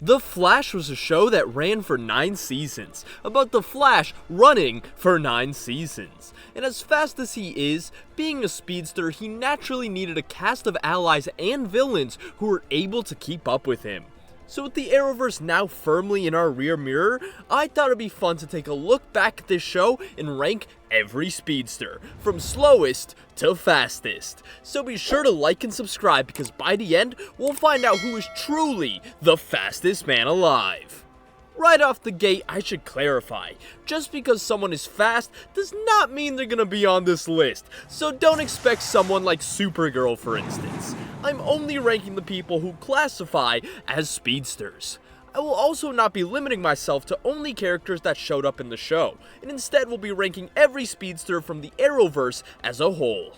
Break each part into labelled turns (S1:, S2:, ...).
S1: The Flash was a show that ran for 9 seasons, about the Flash running for 9 seasons. And as fast as he is, being a speedster, he naturally needed a cast of allies and villains who were able to keep up with him. So with the Arrowverse now firmly in our rear mirror, I thought it'd be fun to take a look back at this show and rank every speedster, from slowest to fastest. So be sure to like and subscribe, because by the end, we'll find out who is truly the fastest man alive. Right off the gate, I should clarify, just because someone is fast does not mean they're gonna be on this list, so don't expect someone like Supergirl, for instance. I'm only ranking the people who classify as speedsters. I will also not be limiting myself to only characters that showed up in the show, and instead will be ranking every speedster from the Arrowverse as a whole.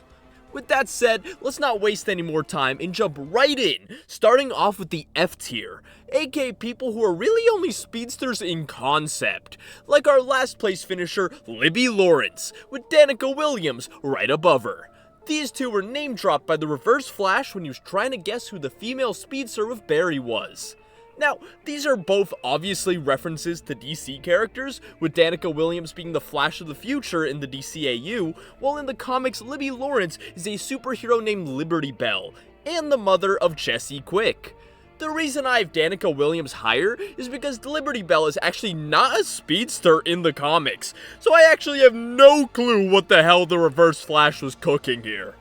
S1: With that said, let's not waste any more time and jump right in, starting off with the F tier, aka people who are really only speedsters in concept, like our last place finisher Libby Lawrence, with Danica Williams right above her. These two were name dropped by the Reverse Flash when he was trying to guess who the female speedster with Barry was. Now, these are both obviously references to DC characters, with Danica Williams being the Flash of the future in the DCAU, while in the comics Libby Lawrence is a superhero named Liberty Bell, and the mother of Jesse Quick. The reason I have Danica Williams higher is because Liberty Bell is actually not a speedster in the comics, so I actually have no clue what the hell the Reverse Flash was cooking here.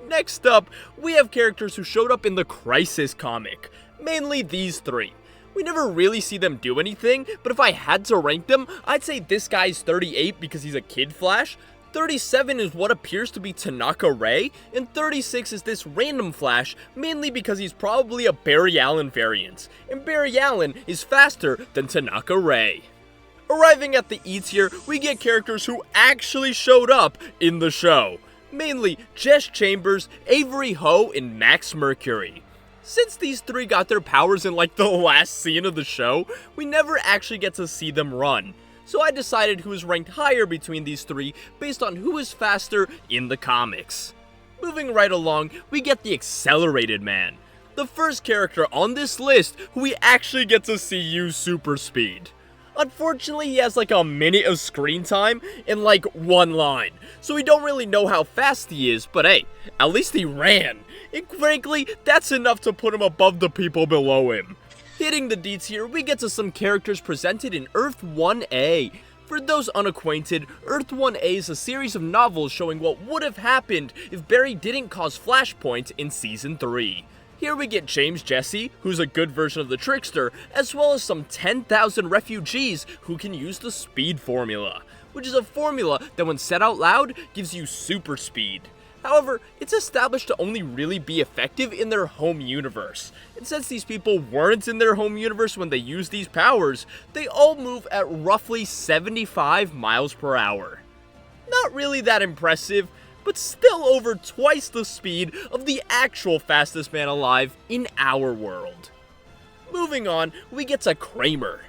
S1: Next up, we have characters who showed up in the Crisis comic. Mainly these three. We never really see them do anything, but if I had to rank them, I'd say this guy's 38 because he's a Kid Flash, 37 is what appears to be Tanaka Ray, and 36 is this random Flash, mainly because he's probably a Barry Allen variant, and Barry Allen is faster than Tanaka Ray. Arriving at the E tier, we get characters who actually showed up in the show, mainly Jess Chambers, Avery Ho, and Max Mercury. Since these three got their powers in like the last scene of the show, we never actually get to see them run. So I decided who is ranked higher between these three based on who is faster in the comics. Moving right along, we get the Accelerated Man, the first character on this list who we actually get to see use super speed. Unfortunately, he has like a minute of screen time and like one line, so we don't really know how fast he is, but hey, at least he ran. And frankly, that's enough to put him above the people below him. Hitting the D tier, we get to some characters presented in Earth 1A. For those unacquainted, Earth 1A is a series of novels showing what would have happened if Barry didn't cause Flashpoint in Season 3. Here we get James Jesse, who's a good version of the Trickster, as well as some 10,000 refugees who can use the speed formula, which is a formula that when said out loud gives you super speed. However, it's established to only really be effective in their home universe, and since these people weren't in their home universe when they used these powers, they all move at roughly 75 miles per hour. Not really that impressive, but still over twice the speed of the actual fastest man alive in our world. Moving on, we get to Kramer,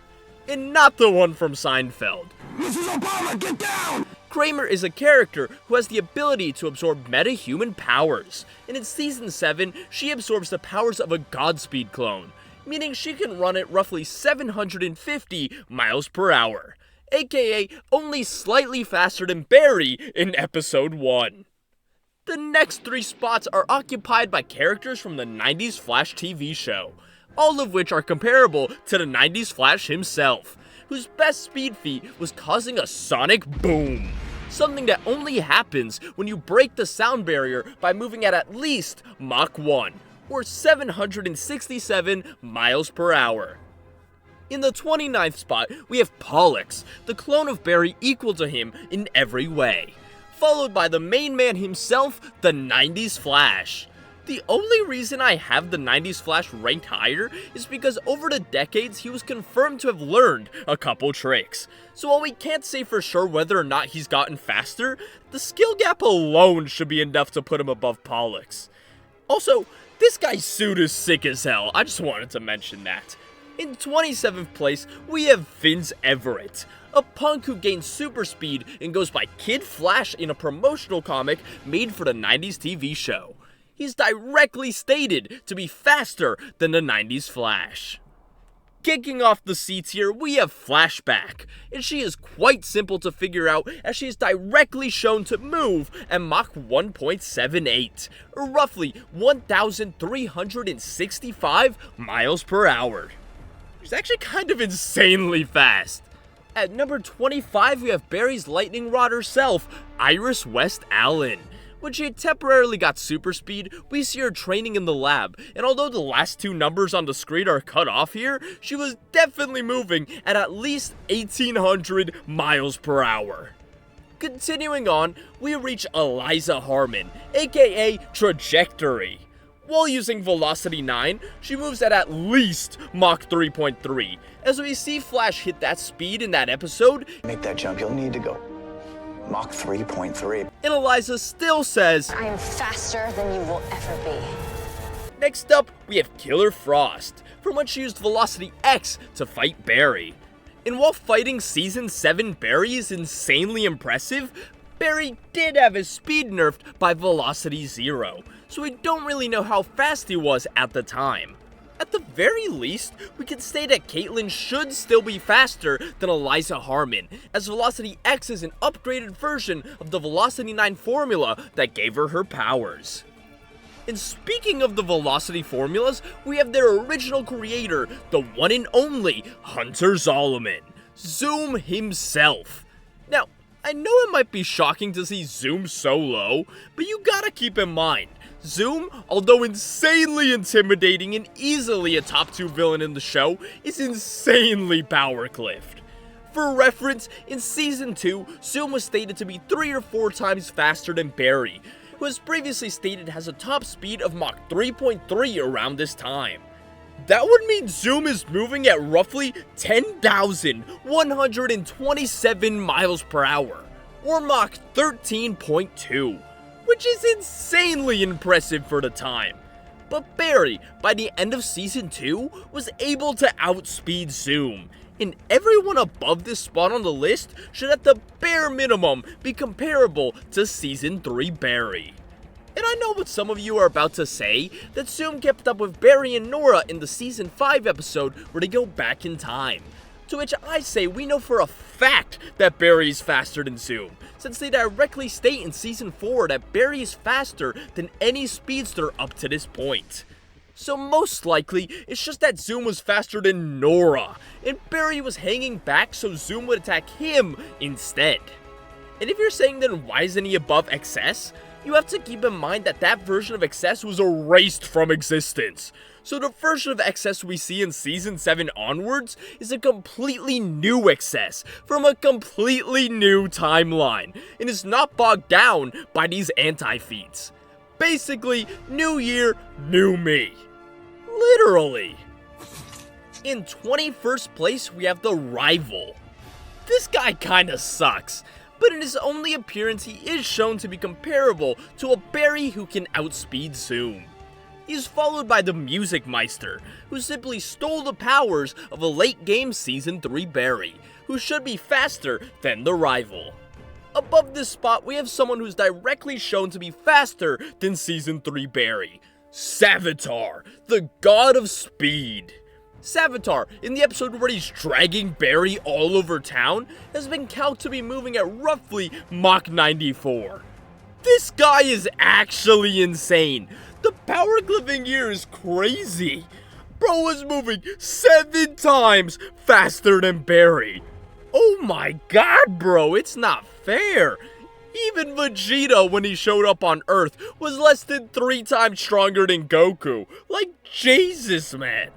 S1: and not the one from Seinfeld.
S2: Mrs. Obama, get down!
S1: Kramer is a character who has the ability to absorb meta-human powers, and in Season 7, she absorbs the powers of a Godspeed clone, meaning she can run at roughly 750 miles per hour, aka only slightly faster than Barry in Episode 1. The next 3 spots are occupied by characters from the 90s Flash TV show, all of which are comparable to the 90s Flash himself, whose best speed feat was causing a sonic boom, something that only happens when you break the sound barrier by moving at least Mach 1, or 767 miles per hour. In the 29th spot, we have Pollux, the clone of Barry equal to him in every way, followed by the main man himself, the 90s Flash. The only reason I have the 90s Flash ranked higher is because over the decades he was confirmed to have learned a couple tricks. So while we can't say for sure whether or not he's gotten faster, the skill gap alone should be enough to put him above Pollux. Also, this guy's suit is sick as hell, I just wanted to mention that. In 27th place, we have Vince Everett, a punk who gains super speed and goes by Kid Flash in a promotional comic made for the 90s TV show. He's directly stated to be faster than the 90s Flash. Kicking off the seats here, we have Flashback, and she is quite simple to figure out as she is directly shown to move at Mach 1.78, or roughly 1,365 miles per hour. She's actually kind of insanely fast. At number 25, we have Barry's lightning rod herself, Iris West Allen. When she temporarily got super speed, we see her training in the lab, and although the last two numbers on the screen are cut off here, she was definitely moving at least 1,800 miles per hour. Continuing on, we reach Eliza Harmon, aka Trajectory. While using Velocity 9, she moves at least Mach 3.3. As we see Flash hit that speed in that episode,
S2: Make that jump, you'll need to go Mach 3.3.
S1: and Eliza still says,
S3: I am faster than you will ever be.
S1: Next up, we have Killer Frost, from when she used Velocity X to fight Barry. And while fighting Season 7 Barry is insanely impressive, Barry did have his speed nerfed by Velocity 0, so we don't really know how fast he was at the time. At the very least, we can say that Caitlyn should still be faster than Eliza Harmon, as Velocity X is an upgraded version of the Velocity 9 formula that gave her her powers. And speaking of the Velocity formulas, we have their original creator, the one and only Hunter Zolomon, Zoom himself. Now, I know it might be shocking to see Zoom so low, but you gotta keep in mind, Zoom, although insanely intimidating and easily a top 2 villain in the show, is insanely power cliffed. For reference, in Season 2, Zoom was stated to be 3 or 4 times faster than Barry, who was previously stated has a top speed of Mach 3.3 around this time. That would mean Zoom is moving at roughly 10,127 miles per hour, or Mach 13.2. which is insanely impressive for the time. But Barry, by the end of Season 2, was able to outspeed Zoom, and everyone above this spot on the list should at the bare minimum be comparable to Season 3 Barry. And I know what some of you are about to say, that Zoom kept up with Barry and Nora in the Season 5 episode where they go back in time. To which I say we know for a fact that Barry is faster than Zoom, since they directly state in Season 4 that Barry is faster than any speedster up to this point. So most likely, it's just that Zoom was faster than Nora, and Barry was hanging back so Zoom would attack him instead. And if you're saying then why isn't he above XS? You have to keep in mind that that version of XS was erased from existence. So the version of XS we see in Season 7 onwards is a completely new XS from a completely new timeline, and is not bogged down by these anti-feats. Basically, new year, new me. Literally. In 21st place, we have the Rival. This guy kinda sucks, but in his only appearance he is shown to be comparable to a Barry who can outspeed Zoom. He is followed by the Music Meister, who simply stole the powers of a late game Season 3 Barry, who should be faster than the Rival. Above this spot we have someone who's directly shown to be faster than Season 3 Barry, Savitar, the God of Speed. Savitar, in the episode where he's dragging Barry all over town, has been counted to be moving at roughly Mach 94. This guy is actually insane. The power cliffing here is crazy. Bro was moving 7 times faster than Barry. Oh my god, bro, it's not fair. Even Vegeta, when he showed up on Earth, was less than 3 times stronger than Goku. Like, Jesus, man.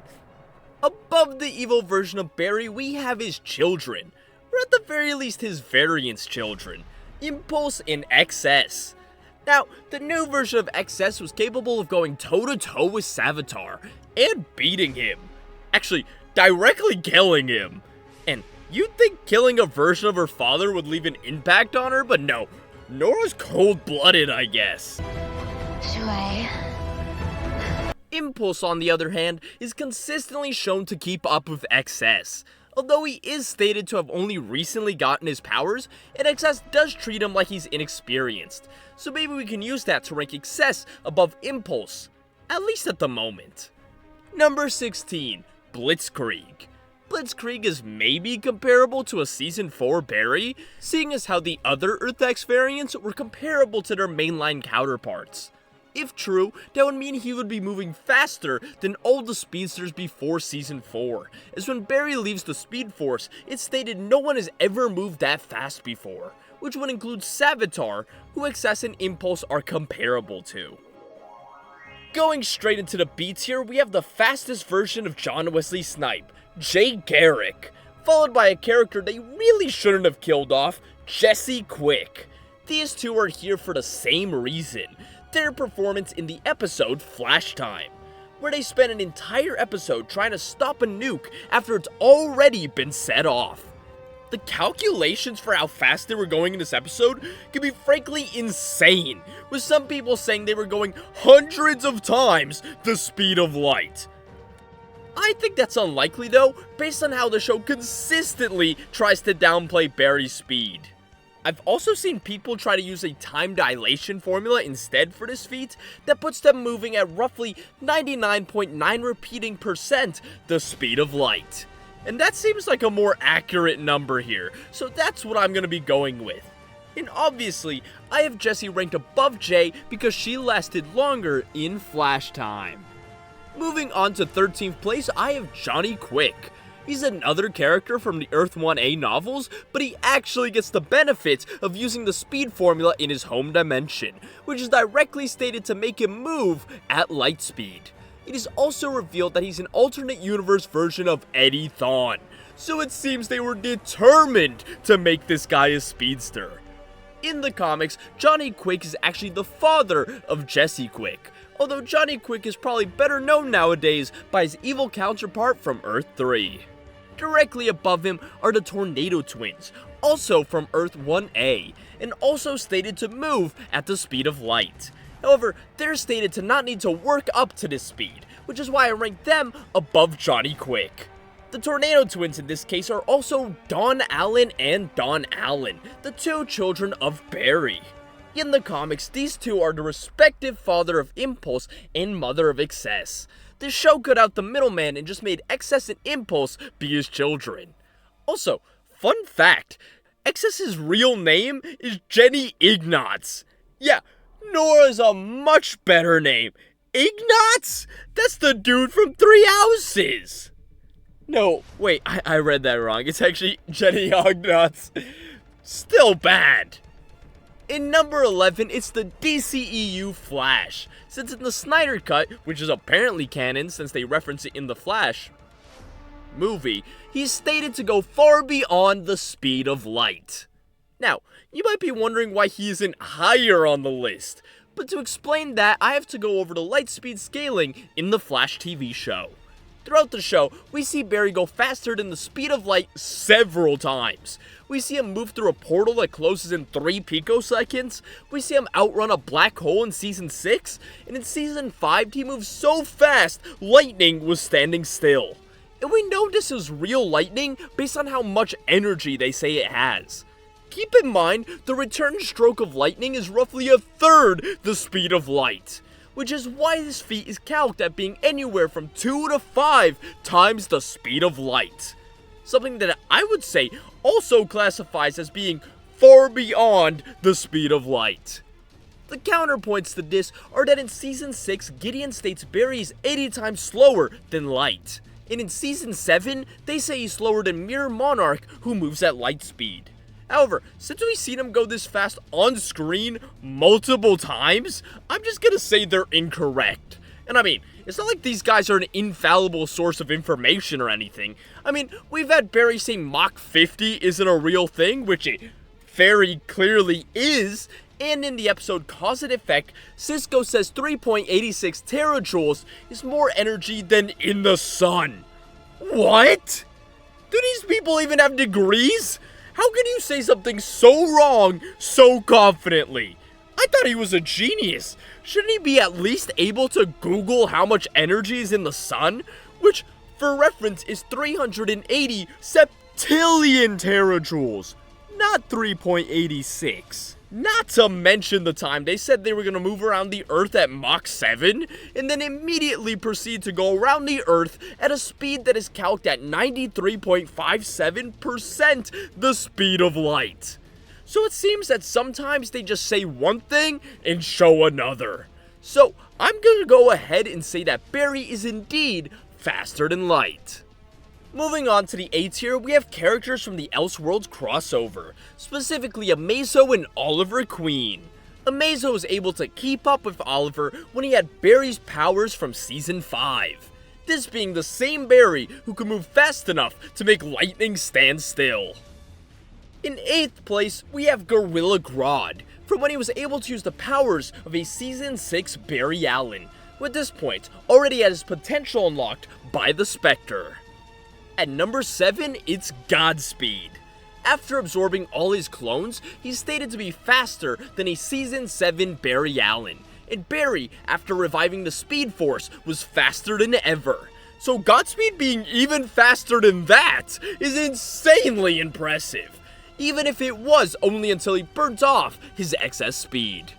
S1: Above the evil version of Barry, we have his children, or at the very least his variant's children, Impulse and XS. Now, the new version of XS was capable of going toe-to-toe with Savitar, and beating him. Actually, directly killing him. And you'd think killing a version of her father would leave an impact on her, but no. Nora's cold-blooded, I guess. Impulse, on the other hand, is consistently shown to keep up with XS. Although he is stated to have only recently gotten his powers, and XS does treat him like he's inexperienced. So maybe we can use that to rank XS above Impulse, at least at the moment. Number 16, Blitzkrieg. Blitzkrieg is maybe comparable to a Season 4 Barry, seeing as how the other Earth X variants were comparable to their mainline counterparts. If true, that would mean he would be moving faster than all the speedsters before Season 4, as when Barry leaves the Speed Force, it's stated no one has ever moved that fast before, which would include Savitar, who Excess and Impulse are comparable to. Going straight into the beats here, we have the fastest version of John Wesley Snipe, Jay Garrick, followed by a character they really shouldn't have killed off, Jesse Quick. These two are here for the same reason, their performance in the episode Flash Time, where they spent an entire episode trying to stop a nuke after it's already been set off. The calculations for how fast they were going in this episode can be frankly insane, with some people saying they were going hundreds of times the speed of light. I think that's unlikely though, based on how the show consistently tries to downplay Barry's speed. I've also seen people try to use a time dilation formula instead for this feat that puts them moving at roughly 99.9 repeating % the speed of light. And that seems like a more accurate number here, so that's what I'm going to be going with. And obviously, I have Jessie ranked above Jay because she lasted longer in Flash Time. Moving on to 13th place, I have Johnny Quick. He's another character from the Earth 1A novels, but he actually gets the benefits of using the speed formula in his home dimension, which is directly stated to make him move at light speed. It is also revealed that he's an alternate universe version of Eddie Thawne, so it seems they were determined to make this guy a speedster. In the comics, Johnny Quick is actually the father of Jesse Quick, although Johnny Quick is probably better known nowadays by his evil counterpart from Earth 3. Directly above him are the Tornado Twins, also from Earth 1A, and also stated to move at the speed of light. However, they're stated to not need to work up to this speed, which is why I rank them above Johnny Quick. The Tornado Twins in this case are also Dawn Allen and Dawn Allen, the two children of Barry. In the comics, these two are the respective father of Impulse and mother of Excess. The show cut out the middleman and just made Excess and Impulse be his children. Also, fun fact, Excess's real name is Jenny Ignatz. Yeah, Nora's a much better name. Ignatz? That's the dude from Three Houses. No, wait, I read that wrong. It's actually Jenny Ignatz. Still bad. In number 11, it's the DCEU Flash, since in the Snyder Cut, which is apparently canon since they reference it in the Flash movie, he's stated to go far beyond the speed of light. Now, you might be wondering why he isn't higher on the list, but to explain that, I have to go over the light speed scaling in the Flash TV show. Throughout the show, we see Barry go faster than the speed of light several times. We see him move through a portal that closes in 3 picoseconds. We see him outrun a black hole in Season 6. And in Season 5, he moves so fast, lightning was standing still. And we know this is real lightning based on how much energy they say it has. Keep in mind, the return stroke of lightning is roughly a third the speed of light, which is why this feat is calced at being anywhere from 2 to 5 times the speed of light. Something that I would say also classifies as being far beyond the speed of light. The counterpoints to this are that in Season 6, Gideon states Barry is 80 times slower than light. And in Season 7, they say he's slower than Mirror Monarch, who moves at light speed. However, since we've seen him go this fast on screen multiple times, I'm just gonna say they're incorrect. And I mean, it's not like these guys are an infallible source of information or anything. I mean, we've had Barry say Mach 50 isn't a real thing, which it very clearly is. And in the episode Cause and Effect, Cisco says 3.86 terajoules is more energy than in the sun. What? Do these people even have degrees? How can you say something so wrong so confidently? I thought he was a genius. Shouldn't he be at least able to Google how much energy is in the sun? Which, for reference, is 380 septillion terajoules, not 3.86. Not to mention the time they said they were going to move around the Earth at Mach 7, and then immediately proceed to go around the Earth at a speed that is calced at 93.57% the speed of light. So it seems that sometimes they just say one thing and show another. So I'm going to go ahead and say that Barry is indeed faster than light. Moving on to the A tier, we have characters from the Elseworlds crossover, specifically Amazo and Oliver Queen. Amazo was able to keep up with Oliver when he had Barry's powers from Season 5. This being the same Barry who could move fast enough to make lightning stand still. In 8th place, we have Gorilla Grodd, from when he was able to use the powers of a Season 6 Barry Allen, who at this point already had his potential unlocked by the Spectre. At number 7, it's Godspeed. After absorbing all his clones, he's stated to be faster than a Season 7 Barry Allen, and Barry, after reviving the Speed Force, was faster than ever. So Godspeed being even faster than that is insanely impressive, even if it was only until he burnt off his excess speed.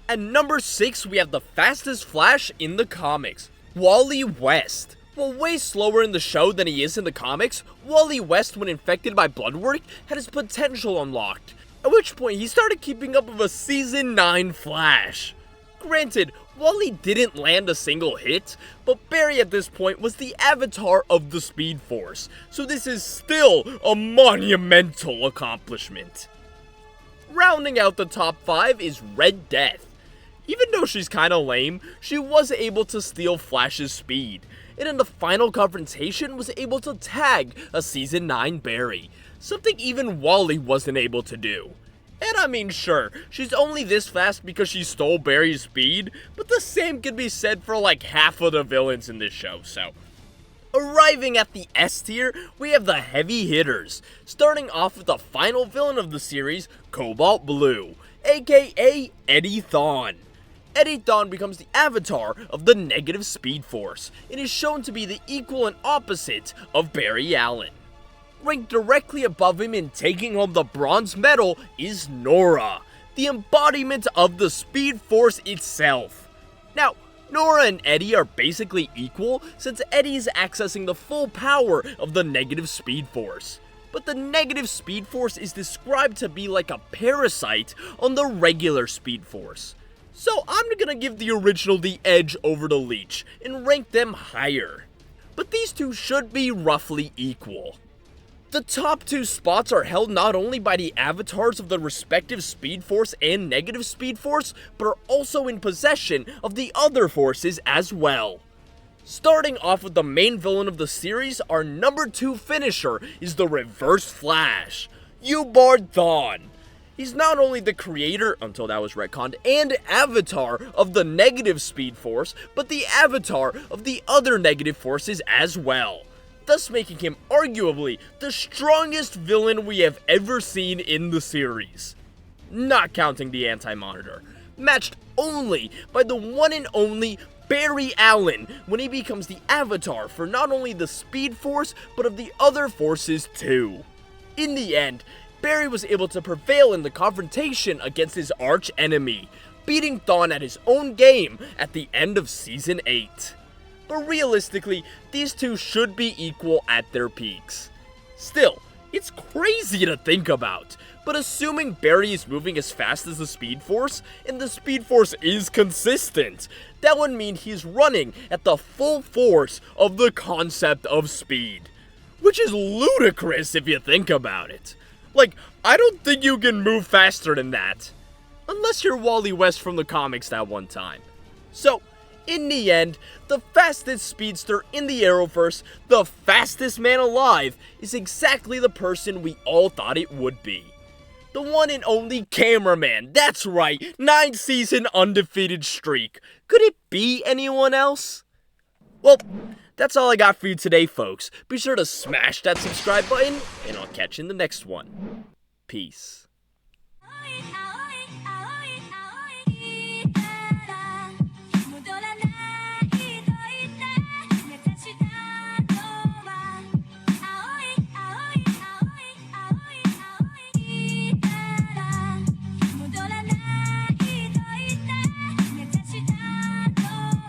S1: At number 6, we have the fastest Flash in the comics, Wally West. While way slower in the show than he is in the comics, Wally West, when infected by Bloodwork, had his potential unlocked, at which point he started keeping up with a Season 9 Flash. Granted, Wally didn't land a single hit, but Barry at this point was the avatar of the Speed Force, so this is still a monumental accomplishment. Rounding out the top 5 is Red Death. Even though she's kinda lame, she was able to steal Flash's speed, and in the final confrontation was able to tag a Season 9 Barry, something even Wally wasn't able to do. And I mean, sure, she's only this fast because she stole Barry's speed, but the same could be said for like half of the villains in this show, so. Arriving at the S tier, we have the heavy hitters, starting off with the final villain of the series, Cobalt Blue, aka Eobard Thawne. Eobard Thawne becomes the avatar of the negative Speed Force, and is shown to be the equal and opposite of Barry Allen. Ranked directly above him in taking home the bronze medal is Nora, the embodiment of the Speed Force itself. Now, Nora and Eddie are basically equal, since Eddie is accessing the full power of the negative Speed Force. But the negative Speed Force is described to be like a parasite on the regular Speed Force. So I'm gonna give the original the edge over the Leech, and rank them higher. But these two should be roughly equal. The top 2 spots are held not only by the avatars of the respective Speed Force and negative Speed Force, but are also in possession of the other forces as well. Starting off with the main villain of the series, our number 2 finisher is the Reverse Flash, Eobard Thawne. He's not only the creator, until that was retconned, and avatar of the negative Speed Force, but the avatar of the other negative forces as well, thus making him arguably the strongest villain we have ever seen in the series. Not counting the Anti-Monitor, matched only by the one and only Barry Allen when he becomes the avatar for not only the Speed Force, but of the other forces too. In the end, Barry was able to prevail in the confrontation against his arch enemy, beating Thawne at his own game at the end of Season 8. But realistically, these two should be equal at their peaks. Still, it's crazy to think about, but assuming Barry is moving as fast as the Speed Force, and the Speed Force is consistent, that would mean he's running at the full force of the concept of speed. Which is ludicrous if you think about it. Like, I don't think you can move faster than that. Unless you're Wally West from the comics that one time. So, in the end, the fastest speedster in the Arrowverse, the fastest man alive, is exactly the person we all thought it would be. The one and only cameraman, that's right, 9-season undefeated streak. Could it be anyone else? Well, that's all I got for you today, folks. Be sure to smash that subscribe button, and I'll catch you in the next one. Peace.